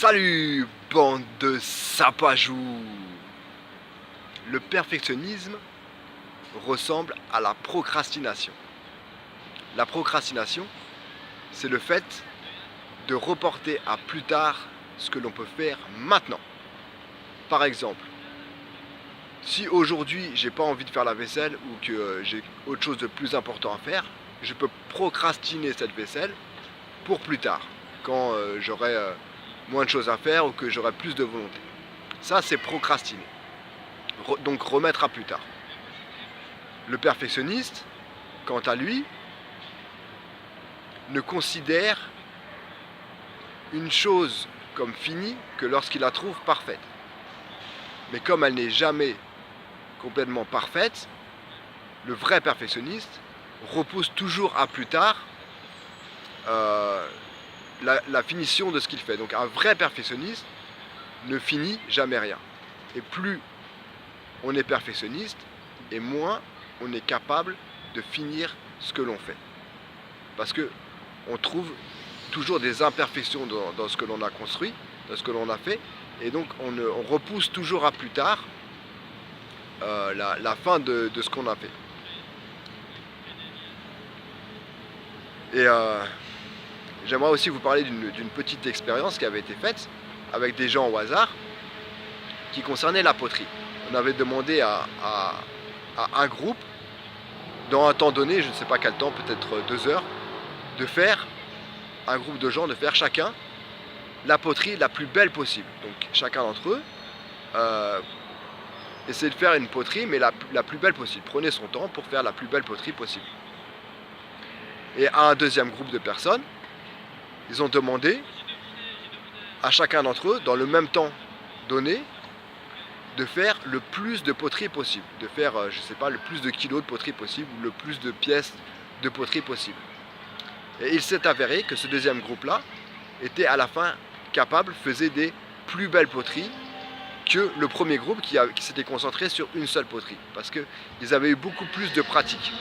Salut, bande de sapajous! Le perfectionnisme ressemble à la procrastination. La procrastination, c'est le fait de reporter à plus tard ce que l'on peut faire maintenant. Par exemple, si aujourd'hui j'ai pas envie de faire la vaisselle ou que j'ai autre chose de plus important à faire, je peux procrastiner cette vaisselle pour plus tard, quand j'aurai moins de choses à faire ou que j'aurai plus de volonté. Ça, c'est procrastiner. Donc remettre à plus tard. Le perfectionniste, quant à lui, ne considère une chose comme finie que lorsqu'il la trouve parfaite. Mais comme elle n'est jamais complètement parfaite, le vrai perfectionniste repousse toujours à plus tard la finition de ce qu'il fait. Donc un vrai perfectionniste ne finit jamais rien. Et plus on est perfectionniste, et moins on est capable de finir ce que l'on fait. Parce que on trouve toujours des imperfections dans ce que l'on a construit, dans ce que l'on a fait, et donc on repousse toujours à plus tard la fin de ce qu'on a fait. Et j'aimerais aussi vous parler d'une petite expérience qui avait été faite avec des gens au hasard qui concernait la poterie. On avait demandé à un groupe, dans un temps donné, je ne sais pas quel temps, peut-être 2 heures, de faire, un groupe de gens, de faire chacun la poterie la plus belle possible. Donc chacun d'entre eux essayait de faire une poterie, mais la plus belle possible. Prenez son temps pour faire la plus belle poterie possible. Et à un deuxième groupe de personnes, ils ont demandé à chacun d'entre eux, dans le même temps donné, de faire le plus de poterie possible, de faire, je sais pas, le plus de kilos de poterie possible, ou le plus de pièces de poterie possible. Et il s'est avéré que ce deuxième groupe-là était à la fin capable, faisait des plus belles poteries que le premier groupe qui s'était concentré sur une seule poterie, parce qu'ils avaient eu beaucoup plus de pratique.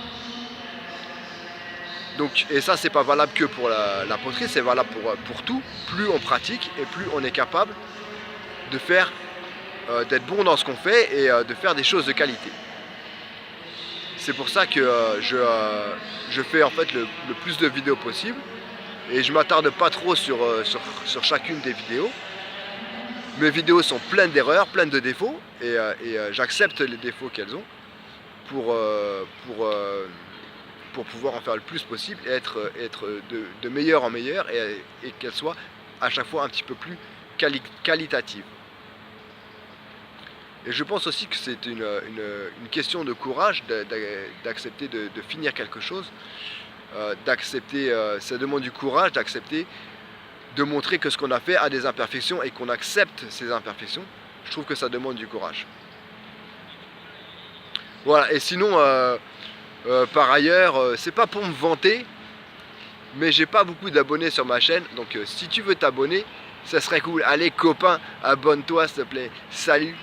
Donc, et ça, c'est pas valable que pour la poterie, c'est valable pour tout. Plus on pratique et plus on est capable de faire, d'être bon dans ce qu'on fait et de faire des choses de qualité. C'est pour ça que je fais en fait le plus de vidéos possible et je m'attarde pas trop sur chacune des vidéos. Mes vidéos sont pleines d'erreurs, pleines de défauts et j'accepte les défauts qu'elles ont pour pouvoir en faire le plus possible et être de meilleur en meilleur et qu'elle soit à chaque fois un petit peu plus qualitative. Et je pense aussi que c'est une question de courage d'accepter de finir quelque chose, ça demande du courage d'accepter de montrer que ce qu'on a fait a des imperfections et qu'on accepte ces imperfections. Je trouve que ça demande du courage. Voilà, et sinon par ailleurs, c'est pas pour me vanter, mais j'ai pas beaucoup d'abonnés sur ma chaîne, donc si tu veux t'abonner, ça serait cool. Allez copain, abonne-toi s'il te plaît. Salut!